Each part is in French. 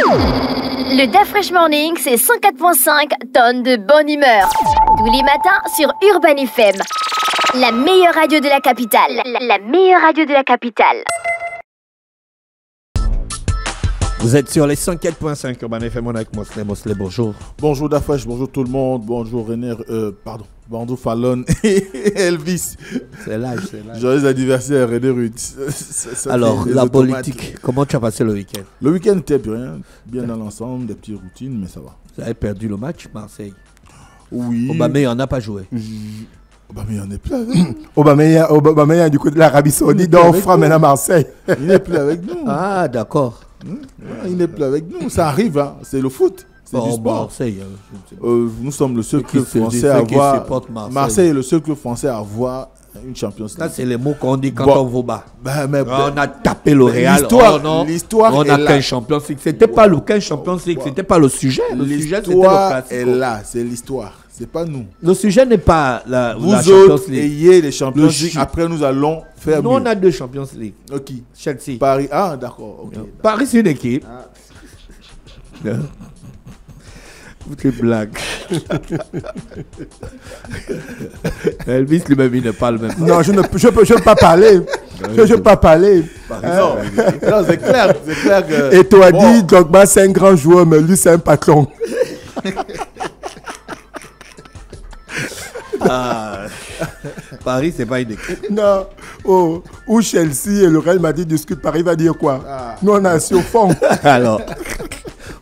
Le DAF Fresh Morning, c'est 104.5 tonnes de bonne humeur. Tous les matins sur Urban FM. La meilleure radio de la capitale. La meilleure radio de la capitale. Vous êtes sur les 104.5 Urban FM, on est avec Mosley, bonjour. Bonjour Dafresh, bonjour tout le monde, bonjour René, bonjour Fallon et Elvis. C'est l'âge. Joyeux anniversaire René Ruth. Alors, la politique, comment tu as passé le week-end? Le week-end était bien dans l'ensemble, des petites routines, mais ça va. Vous avez perdu le match, Marseille? Oui. Aubameyang n'a pas joué. Aubameyang n'est plus avec nous. Aubameyang du côté de l'Arabie Saoudite, donc on fera maintenant Marseille. Il n'est plus avec nous. Ah, d'accord. Il n'est plus avec nous. Ça arrive, hein. C'est le foot. C'est du sport. Marseille, nous sommes le seul club français à avoir. Marseille est le seul cluul français à avoir une Champions League. Ça, c'est les mots qu'on dit quand on vous bat. On a tapé le Real. L'histoire on a qu'un Champions League. C'était pas le 15 Champions League, c'était pas le sujet. Le sujet, c'était le classique. Est là, c'est l'histoire. C'est pas nous. Le sujet n'est pas la Vous Champions autres League. ayez les Champions League. Après, nous allons faire Nous, mieux. on a 2 Champions League. Ok. Chelsea. Paris. Ah, d'accord. Okay. Paris, c'est une équipe. Toutes les blagues. Elvis lui-même, il ne parle même pas. Non, je ne peux pas parler. Je ne peux pas parler. Non, c'est clair que... Et toi, dit, Drogba, c'est un grand joueur, mais lui, c'est un patron. Paris, c'est pas une équipe. Non. Ou Chelsea et le Real Madrid discutent, Paris va dire quoi? Nous, on est assis au fond. Alors,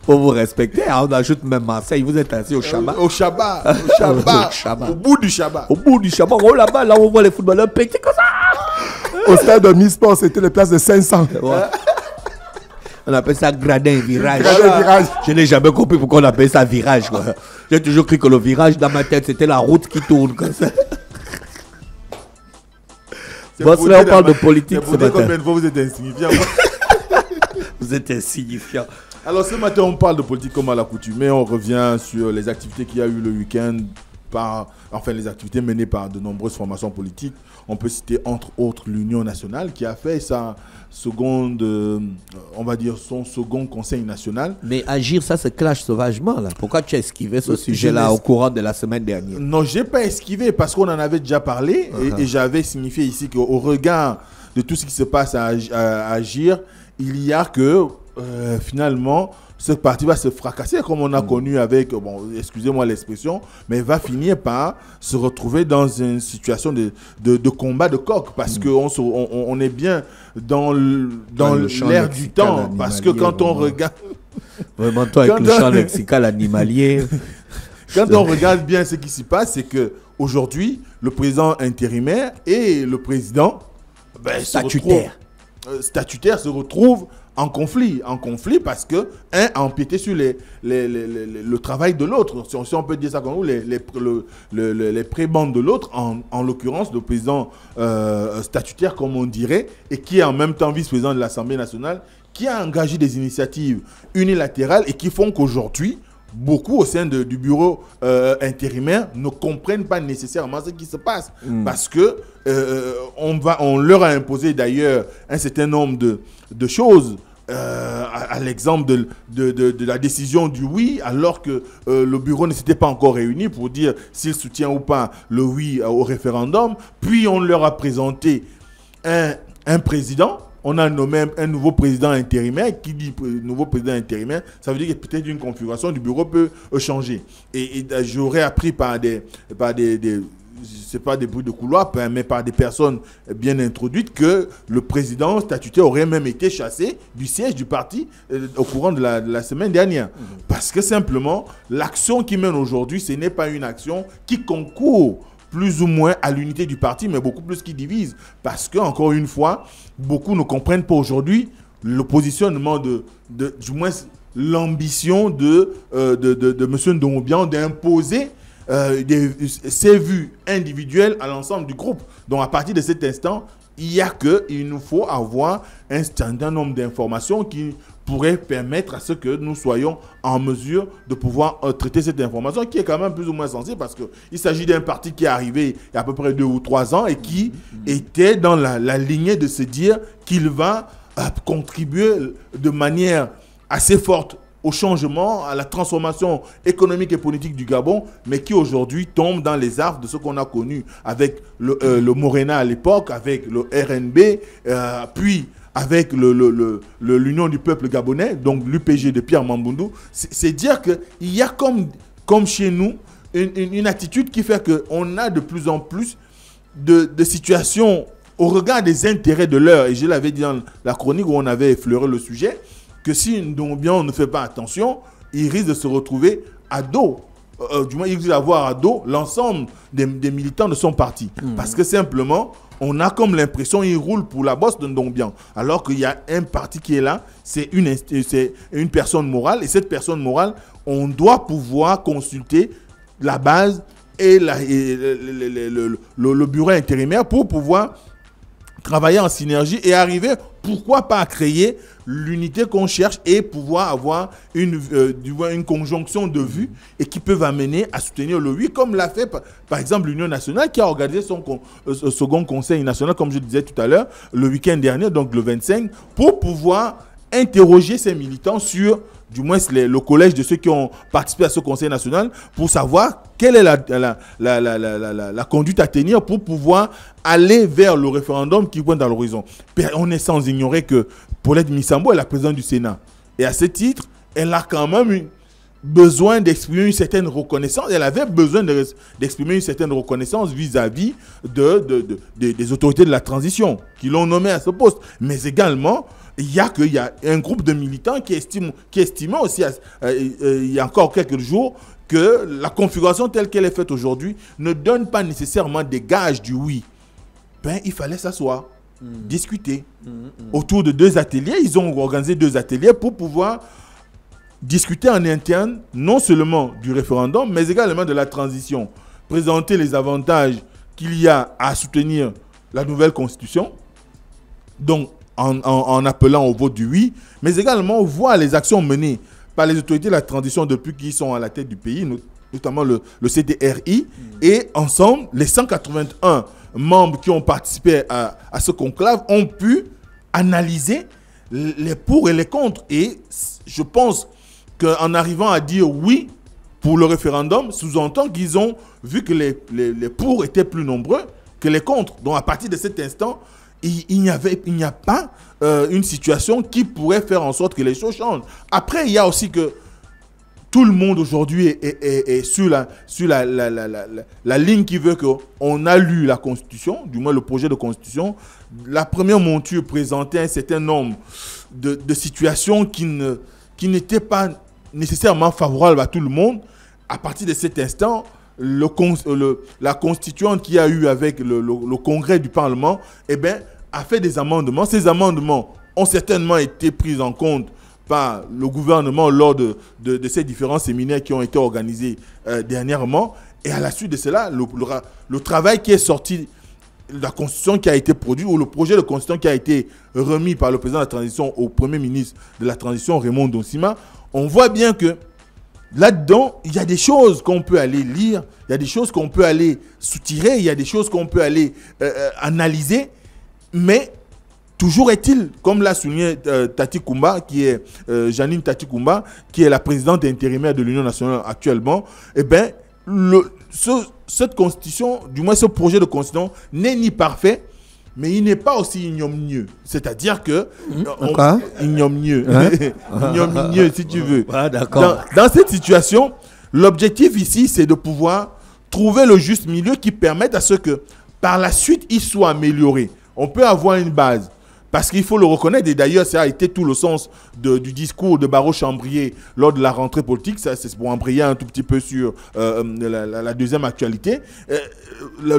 pour vous respecter, on ajoute même Marseille. Vous êtes assis au Chabat. Au Chabat. Au bout du Chabat. Oh là-bas, là, on voit les footballeurs péter comme ça. Au stade de Mi-Sport, c'était les places de 500. Ouais. On appelle ça gradin virage. Virage. Je n'ai jamais compris pourquoi on appelle ça virage. J'ai toujours cru que le virage, dans ma tête, c'était la route qui tourne comme ça. Bon, c'est là, on parle de politique ce matin. Combien de fois vous êtes insignifiant? Vous êtes insignifiant. Alors ce matin, on parle de politique comme à l'accoutumée. On revient sur les activités qu'il y a eu le week-end. Les activités menées par de nombreuses formations politiques. On peut citer entre autres l'Union nationale qui a fait sa seconde, son second conseil national. Mais agir, ça se clash sauvagement là. Pourquoi tu as esquivé ce sujet-là au courant de la semaine dernière? Non, je n'ai pas esquivé parce qu'on en avait déjà parlé et j'avais signifié ici qu'au regard de tout ce qui se passe à agir, il y a que finalement ce parti va se fracasser comme on a connu avec, excusez-moi l'expression, mais va finir par se retrouver dans une situation de combat de coq parce qu'on est bien dans l'air du temps. Parce que quand on regarde... Vraiment, toi avec le champ lexical animalier... Quand on regarde bien ce qui s'y passe, c'est qu'aujourd'hui, le président intérimaire et le président statutaire se retrouvent en conflit parce que un a empiété sur le travail de l'autre, si on peut dire ça comme nous, les prébendes de l'autre, en l'occurrence le président statutaire comme on dirait, et qui est en même temps vice-président de l'Assemblée nationale, qui a engagé des initiatives unilatérales et qui font qu'aujourd'hui beaucoup au sein du bureau intérimaire ne comprennent pas nécessairement ce qui se passe parce que on leur a imposé d'ailleurs un certain nombre de choses à l'exemple de la décision du oui alors que le bureau ne s'était pas encore réuni pour dire s'il soutient ou pas le oui au référendum. Puis on leur a présenté un président. On a nommé un nouveau président intérimaire. Qui dit nouveau président intérimaire, ça veut dire que peut-être une configuration du bureau peut changer. Et j'aurais appris par c'est pas des bruits de couloir, mais par des personnes bien introduites, que le président statutaire aurait même été chassé du siège du parti au courant de la semaine dernière. Parce que simplement, l'action qu'il mène aujourd'hui, ce n'est pas une action qui concourt plus ou moins à l'unité du parti, mais beaucoup plus qui divise. Parce que, encore une fois, beaucoup ne comprennent pas aujourd'hui le positionnement du moins l'ambition de M. Ndomobian d'imposer ses vues individuelles à l'ensemble du groupe. Donc, à partir de cet instant, il nous faut avoir un certain nombre d'informations qui pourraient permettre à ce que nous soyons en mesure de pouvoir traiter cette information qui est quand même plus ou moins sensible parce qu'il s'agit d'un parti qui est arrivé il y a à peu près 2 ou 3 ans et qui était dans la lignée de se dire qu'il va contribuer de manière assez forte au changement, à la transformation économique et politique du Gabon, mais qui aujourd'hui tombe dans les affres de ce qu'on a connu avec le Morena à l'époque, avec le RNB, puis avec l'Union du peuple gabonais, donc l'UPG de Pierre Mamboundou. C'est dire qu'il y a comme chez nous une attitude qui fait qu'on a de plus en plus de situations au regard des intérêts de l'heure. Et je l'avais dit dans la chronique où on avait effleuré le sujet, que si on ne fait pas attention, il risque de se retrouver à dos. Du moins, il risque d'avoir à dos l'ensemble des militants de son parti. Parce que simplement, on a comme l'impression qu'il roule pour la bosse de Ndongbian. Alors qu'il y a un parti qui est là, c'est une personne morale. Et cette personne morale, on doit pouvoir consulter la base et le bureau intérimaire pour pouvoir travailler en synergie et arriver, pourquoi pas, à créer l'unité qu'on cherche et pouvoir avoir une conjonction de vues et qui peuvent amener à soutenir le oui, comme l'a fait par exemple l'Union nationale qui a organisé son second conseil national, comme je disais tout à l'heure, le week-end dernier, donc le 25, pour pouvoir interroger ces militants sur, du moins le collège de ceux qui ont participé à ce conseil national, pour savoir quelle est la conduite à tenir pour pouvoir aller vers le référendum qui pointe à l'horizon. On est sans ignorer que Paulette Missambo est la présidente du Sénat. Et à ce titre, elle a quand même besoin d'exprimer une certaine reconnaissance. Elle avait besoin d'exprimer une certaine reconnaissance vis-à-vis des autorités de la transition qui l'ont nommée à ce poste. Mais également, il y a un groupe de militants qui estimaient aussi, il y a encore quelques jours, que la configuration telle qu'elle est faite aujourd'hui ne donne pas nécessairement des gages du oui. Il fallait s'asseoir, discuter. Autour de 2 ateliers, ils ont organisé 2 ateliers pour pouvoir discuter en interne, non seulement du référendum, mais également de la transition. Présenter les avantages qu'il y a à soutenir la nouvelle constitution, donc en appelant au vote du oui, mais également voir les actions menées par les autorités de la transition depuis qu'ils sont à la tête du pays, notamment le CDRI, et ensemble, les 181 membres qui ont participé à ce conclave ont pu analyser les pour et les contre. Et je pense qu'en arrivant à dire oui pour le référendum, sous-entend qu'ils ont vu que les pour étaient plus nombreux que les contre. Donc à partir de cet instant, il n'y a pas une situation qui pourrait faire en sorte que les choses changent. Après, il y a aussi que tout le monde aujourd'hui est sur la ligne qui veut qu'on a lu la Constitution, du moins le projet de Constitution. La première monture présentait un certain nombre de situations qui n'étaient pas nécessairement favorables à tout le monde. À partir de cet instant, la constituante qui a eu avec le congrès du Parlement, a fait des amendements. Ces amendements ont certainement été pris en compte par le gouvernement lors de ces différents séminaires qui ont été organisés dernièrement. Et à la suite de cela, le travail qui est sorti, la constitution qui a été produite, ou le projet de constitution qui a été remis par le président de la transition au premier ministre de la transition, Raymond Donsima, on voit bien que là-dedans, il y a des choses qu'on peut aller lire, il y a des choses qu'on peut aller soutirer, il y a des choses qu'on peut aller analyser, mais toujours est-il, comme l'a souligné Tati Koumba, qui est Janine Tati Koumba, qui est la présidente intérimaire de l'Union nationale actuellement, cette constitution, du moins ce projet de constitution, n'est ni parfait, mais il n'est pas aussi ignominieux. C'est-à-dire que... ignominieux. Ignominieux, si tu veux. Ah, d'accord. Dans cette situation, l'objectif ici, c'est de pouvoir trouver le juste milieu qui permette à ce que, par la suite, il soit amélioré. On peut avoir une base. Parce qu'il faut le reconnaître, et d'ailleurs, ça a été tout le sens du discours de Barreau-Chambrier lors de la rentrée politique. Ça, c'est pour embrayer un tout petit peu sur la deuxième actualité. Le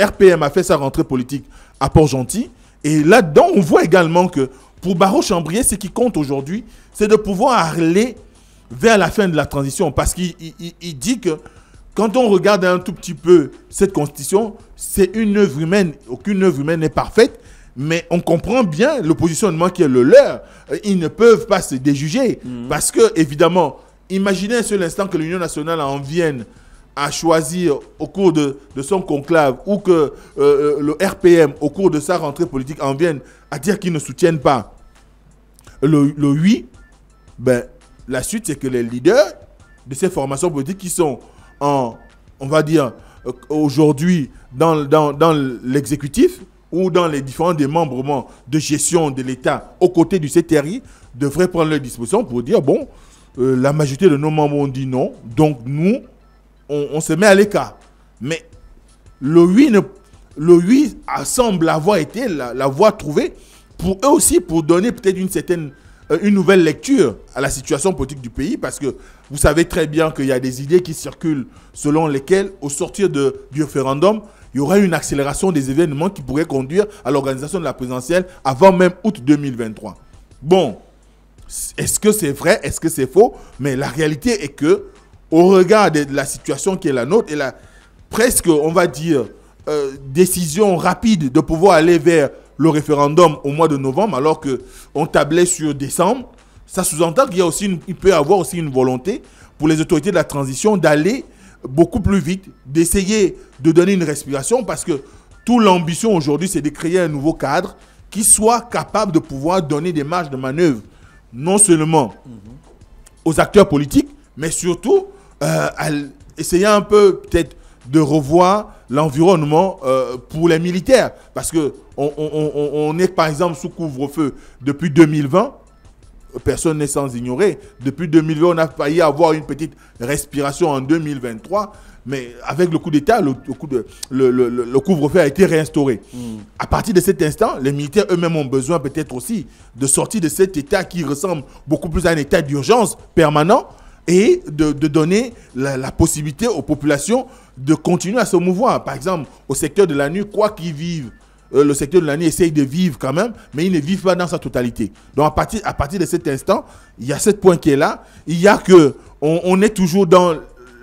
RPM a fait sa rentrée politique à Port-Gentil. Et là-dedans, on voit également que pour Barreau-Chambrier, ce qui compte aujourd'hui, c'est de pouvoir aller vers la fin de la transition. Parce qu'il dit que quand on regarde un tout petit peu cette constitution, c'est une œuvre humaine. Aucune œuvre humaine n'est parfaite, mais on comprend bien le positionnement qui est le leur. Ils ne peuvent pas se déjuger. Parce que, évidemment, imaginez un seul instant que l'Union nationale en vienne à choisir au cours de son conclave, ou que le RPM, au cours de sa rentrée politique, en vienne à dire qu'ils ne soutiennent pas le oui. ben, la suite, c'est que les leaders de ces formations politiques qui sont on va dire, aujourd'hui dans l'exécutif ou dans les différents démembrements de gestion de l'État aux côtés du CTRI devraient prendre leurs dispositions pour dire, bon, la majorité de nos membres ont dit non, donc nous, on se met à l'écart. Mais le oui semble avoir été la voie trouvée pour eux aussi, pour donner peut-être une nouvelle lecture à la situation politique du pays, parce que vous savez très bien qu'il y a des idées qui circulent selon lesquelles, au sortir du référendum, il y aura une accélération des événements qui pourraient conduire à l'organisation de la présidentielle avant même août 2023. Bon, est-ce que c'est vrai? Est-ce que c'est faux? Mais la réalité est que, au regard de la situation qui est la nôtre, et la presque, on va dire, décision rapide de pouvoir aller vers le référendum au mois de novembre, alors qu'on tablait sur décembre, ça sous-entend qu'il peut y avoir aussi une volonté pour les autorités de la transition d'aller beaucoup plus vite, d'essayer de donner une respiration, parce que toute l'ambition aujourd'hui, c'est de créer un nouveau cadre qui soit capable de pouvoir donner des marges de manœuvre, non seulement aux acteurs politiques, mais surtout essayer un peu peut-être de revoir l'environnement pour les militaires. Parce qu'on est par exemple sous couvre-feu depuis 2020. Personne n'est sans ignorer. Depuis 2020, on a failli avoir une petite respiration en 2023. Mais avec le coup d'État, le couvre-feu a été réinstauré. À partir de cet instant, les militaires eux-mêmes ont besoin peut-être aussi de sortir de cet état qui ressemble beaucoup plus à un état d'urgence permanent et de donner la possibilité aux populations de continuer à se mouvoir. Par exemple, au secteur de la nuit, quoi qu'ils vivent, le secteur de la nuit essaye de vivre quand même, mais ils ne vivent pas dans sa totalité. Donc à partir de cet instant, il y a ce point qui est là. Il y a que on est toujours dans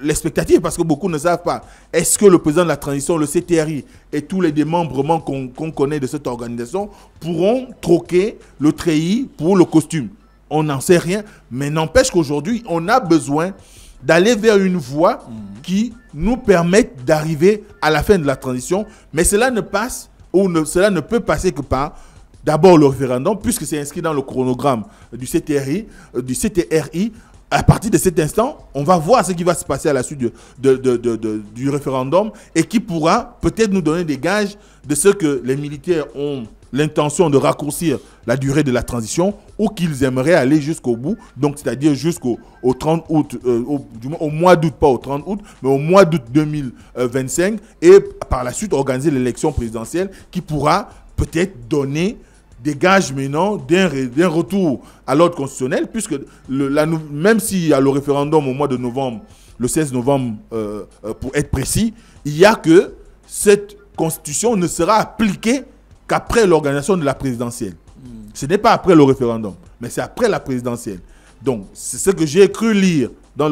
l'expectative, parce que beaucoup ne savent pas. Est-ce que le président de la transition, le CTRI et tous les démembrements qu'on connaît de cette organisation pourront troquer le treillis pour le costume? On n'en sait rien, mais n'empêche qu'aujourd'hui, on a besoin d'aller vers une voie qui nous permette d'arriver à la fin de la transition. Mais cela ne passe, cela ne peut passer que par d'abord le référendum, puisque c'est inscrit dans le chronogramme du CTRI. À partir de cet instant, on va voir ce qui va se passer à la suite du référendum et qui pourra peut-être nous donner des gages de ce que les militaires ont l'intention de raccourcir la durée de la transition ou qu'ils aimeraient aller jusqu'au bout, donc c'est-à-dire jusqu'au 30 août, du moins au mois d'août, pas au 30 août, mais au mois d'août 2025, et par la suite organiser l'élection présidentielle qui pourra peut-être donner des gages maintenant d'un retour à l'ordre constitutionnel, puisque même s'il y a le référendum au mois de novembre, le 16 novembre pour être précis, il y a que cette constitution ne sera appliquée qu'après l'organisation de la présidentielle. Ce n'est pas après le référendum, mais c'est après la présidentielle. Donc, c'est ce que j'ai cru lire dans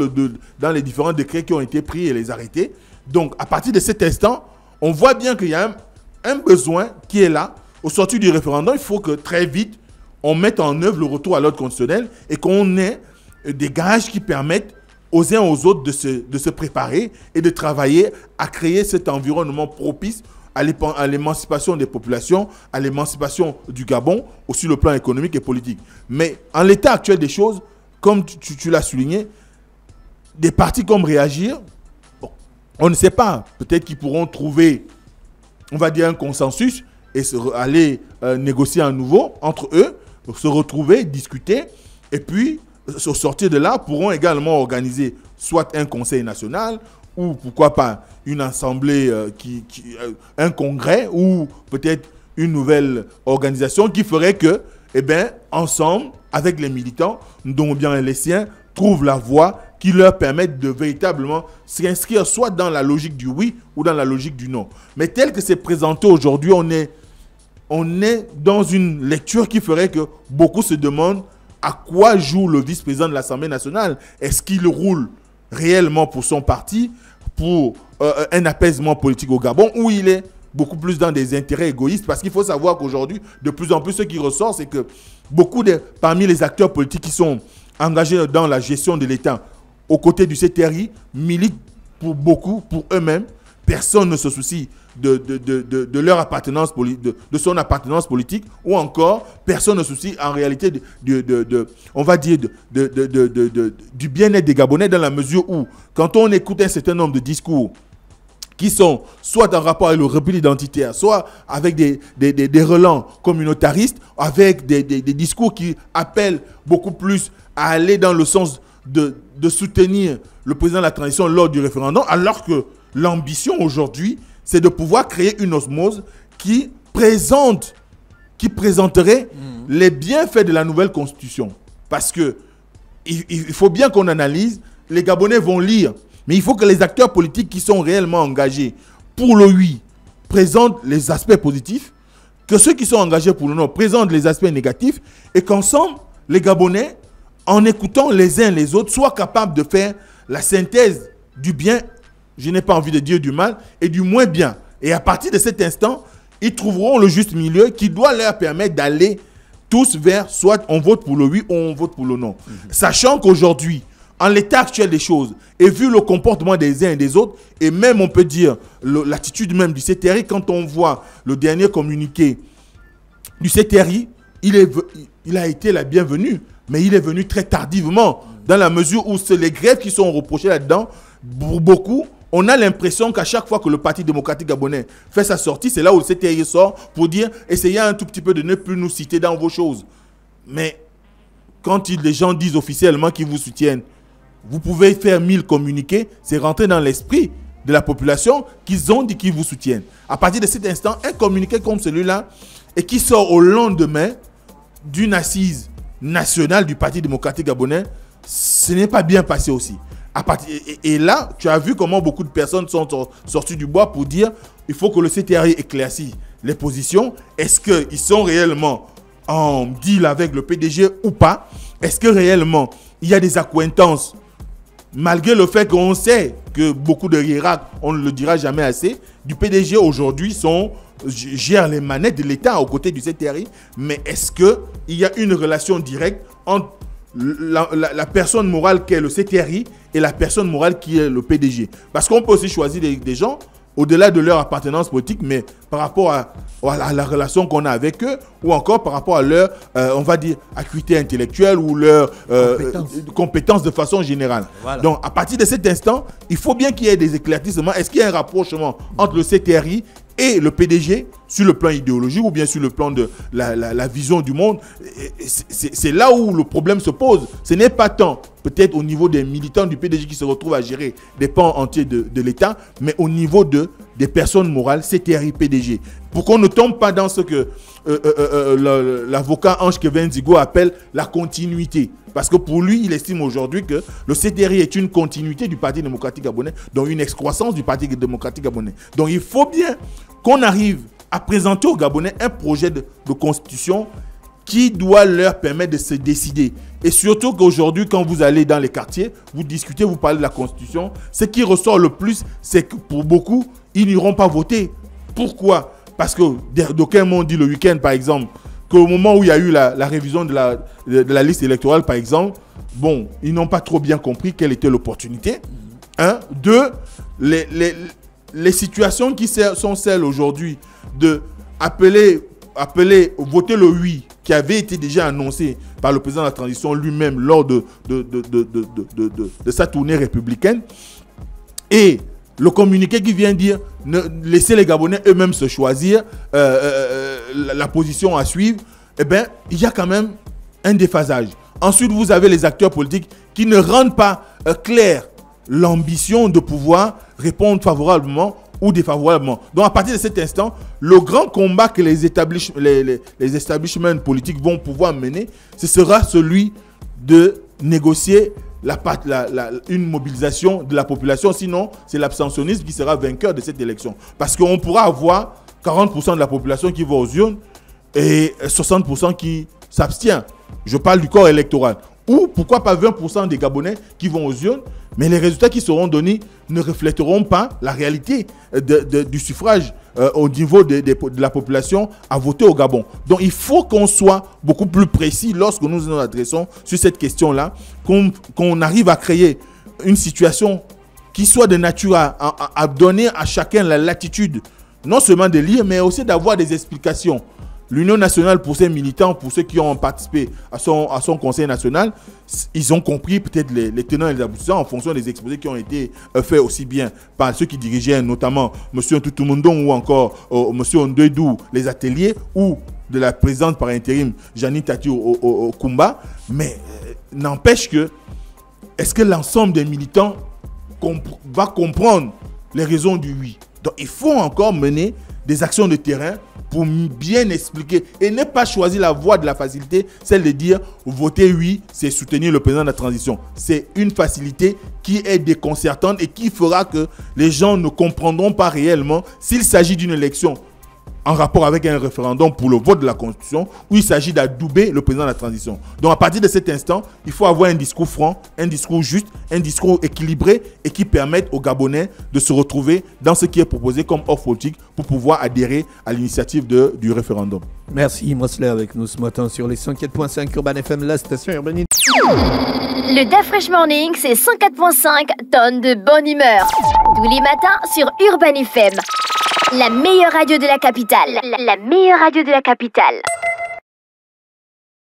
les différents décrets qui ont été pris et les arrêtés. Donc, à partir de cet instant, on voit bien qu'il y a un besoin qui est là. Au sortir du référendum, il faut que très vite, on mette en œuvre le retour à l'ordre constitutionnel et qu'on ait des gages qui permettent aux uns aux autres de se préparer et de travailler à créer cet environnement propice à l'émancipation des populations, à l'émancipation du Gabon, aussi le plan économique et politique. Mais en l'état actuel des choses, comme tu l'as souligné, des partis comme Réagir, bon, on ne sait pas, peut-être qu'ils pourront trouver, on va dire, un consensus et aller négocier à nouveau entre eux, se retrouver, discuter, et puis, au sortir de là, pourront également organiser soit un conseil national, ou pourquoi pas une assemblée, un congrès, ou peut-être une nouvelle organisation qui ferait que, eh bien, ensemble, avec les militants, dont bien les siens, trouvent la voie qui leur permette de véritablement s'inscrire soit dans la logique du oui ou dans la logique du non. Mais tel que c'est présenté aujourd'hui, on est dans une lecture qui ferait que beaucoup se demandent à quoi joue le vice-président de l'Assemblée nationale. Est-ce qu'il roule réellement pour son parti, pour un apaisement politique au Gabon, ou il est beaucoup plus dans des intérêts égoïstes? Parce qu'il faut savoir qu'aujourd'hui, de plus en plus, ce qui ressort, c'est que parmi les acteurs politiques qui sont engagés dans la gestion de l'État, aux côtés du CTRI, militent pour eux-mêmes, personne ne se soucie de leur appartenance de son appartenance politique, ou encore personne ne se soucie en réalité on va dire du bien-être des Gabonais, dans la mesure où quand on écoute un certain nombre de discours qui sont soit en rapport avec le repli identitaire, soit avec des relents communautaristes, avec des discours qui appellent beaucoup plus à aller dans le sens de soutenir le président de la transition lors du référendum, alors que l'ambition aujourd'hui, c'est de pouvoir créer une osmose qui présenterait les bienfaits de la nouvelle constitution. Parce que il faut bien qu'on analyse, les Gabonais vont lire, mais il faut que les acteurs politiques qui sont réellement engagés pour le oui présentent les aspects positifs, que ceux qui sont engagés pour le non présentent les aspects négatifs, et qu'ensemble, les Gabonais, en écoutant les uns les autres, soient capables de faire la synthèse du bien, je n'ai pas envie de dire du mal, et du moins bien. Et à partir de cet instant, ils trouveront le juste milieu qui doit leur permettre d'aller tous vers soit on vote pour le oui ou on vote pour le non. Sachant qu'aujourd'hui, en l'état actuel des choses, et vu le comportement des uns et des autres, et même on peut dire l'attitude même du CTRI, quand on voit le dernier communiqué du CTRI, il a été la bienvenue, mais il est venu très tardivement, dans la mesure où c'est les grèves qui sont reprochées là-dedans. Pour beaucoup, on a l'impression qu'à chaque fois que le Parti démocratique gabonais fait sa sortie, c'est là où le CTRI sort pour dire « essayez un tout petit peu de ne plus nous citer dans vos choses ». Mais quand les gens disent officiellement qu'ils vous soutiennent, vous pouvez faire 1000 communiqués, c'est rentrer dans l'esprit de la population qu'ils ont dit qu'ils vous soutiennent. À partir de cet instant, un communiqué comme celui-là, et qui sort au lendemain d'une assise nationale du Parti démocratique gabonais, ce n'est pas bien passé aussi. Et là, tu as vu comment beaucoup de personnes sont sorties du bois pour dire il faut que le CTRI éclaircisse les positions. Est-ce qu'ils sont réellement en deal avec le PDG ou pas? Est-ce que réellement il y a des accointances, malgré le fait qu'on sait que beaucoup de hiérarques, on ne le dira jamais assez, du PDG aujourd'hui gèrent les manettes de l'État aux côtés du CTRI, mais est-ce qu'il y a une relation directe entre la personne morale qui est le CTRI et la personne morale qui est le PDG? Parce qu'on peut aussi choisir des gens au-delà de leur appartenance politique, mais par rapport à la relation qu'on a avec eux, ou encore par rapport à leur, on va dire, acuité intellectuelle ou leur compétence de façon générale. Voilà. Donc, à partir de cet instant, il faut bien qu'il y ait des éclaircissements. Est-ce qu'il y a un rapprochement entre le CTRI et le PDG sur le plan idéologique ou bien sur le plan de la vision du monde? C'est là où le problème se pose. Ce n'est pas tant peut-être au niveau des militants du PDG qui se retrouvent à gérer des pans entiers de l'État, mais au niveau des personnes morales, CTRI, PDG. Pour qu'on ne tombe pas dans ce que l'avocat Ange Kevin Zigo appelle la continuité. Parce que pour lui, il estime aujourd'hui que le CTRI est une continuité du Parti démocratique gabonais, donc une excroissance du Parti démocratique gabonais. Donc il faut bien qu'on arrive à présenter aux Gabonais un projet de constitution qui doit leur permettre de se décider. Et surtout qu'aujourd'hui, quand vous allez dans les quartiers, vous discutez, vous parlez de la constitution, ce qui ressort le plus, c'est que pour beaucoup, ils n'iront pas voter. Pourquoi? Parce que d'aucuns m'ont dit le week-end, par exemple, qu'au moment où il y a eu la révision de la liste électorale, par exemple, bon, ils n'ont pas trop bien compris quelle était l'opportunité. Un. Deux, les situations qui sont celles aujourd'hui de appeler voter le oui, qui avait été déjà annoncé par le président de la transition lui-même lors de sa tournée républicaine, et le communiqué qui vient dire laisser les Gabonais eux-mêmes se choisir la position à suivre, eh bien, il y a quand même un déphasage. Ensuite, vous avez les acteurs politiques qui ne rendent pas clair l'ambition de pouvoir répondre favorablement ou défavorablement. Donc, à partir de cet instant, le grand combat que les establishments politiques vont pouvoir mener, ce sera celui de négocier une mobilisation de la population. Sinon, c'est l'abstentionnisme qui sera vainqueur de cette élection. Parce qu'on pourra avoir 40% de la population qui va aux urnes et 60% qui s'abstient. Je parle du corps électoral. Ou pourquoi pas 20% des Gabonais qui vont aux urnes, mais les résultats qui seront donnés ne reflèteront pas la réalité du suffrage au niveau de la population à voter au Gabon. Donc il faut qu'on soit beaucoup plus précis lorsque nous nous adressons sur cette question-là, qu'on arrive à créer une situation qui soit de nature à donner à chacun la latitude, non seulement de lire, mais aussi d'avoir des explications. L'Union nationale, pour ses militants, pour ceux qui ont participé à son conseil national, ils ont compris peut-être les tenants et les aboutissants en fonction des exposés qui ont été faits aussi bien par ceux qui dirigeaient, notamment M. Ntoutoumondon ou encore M. Ondoedou, les ateliers, ou de la présidente par intérim, Janine Tati au Kumba. Mais n'empêche que, est-ce que l'ensemble des militants va comprendre les raisons du oui? Donc il faut encore mener des actions de terrain pour bien expliquer et ne pas choisir la voie de la facilité, celle de dire voter oui, c'est soutenir le président de la transition. C'est une facilité qui est déconcertante et qui fera que les gens ne comprendront pas réellement s'il s'agit d'une élection en rapport avec un référendum pour le vote de la Constitution où il s'agit d'adouber le président de la transition. Donc à partir de cet instant, il faut avoir un discours franc, un discours juste, un discours équilibré et qui permette aux Gabonais de se retrouver dans ce qui est proposé comme offre politique pour pouvoir adhérer à l'initiative du référendum. Merci Mosley avec nous ce matin sur les 104.5 Urban FM, la station urbanite. Le DAF Morning, c'est 104.5 tonnes de bonne humeur. Tous les matins sur Urban FM. La meilleure radio de la capitale. La meilleure radio de la capitale.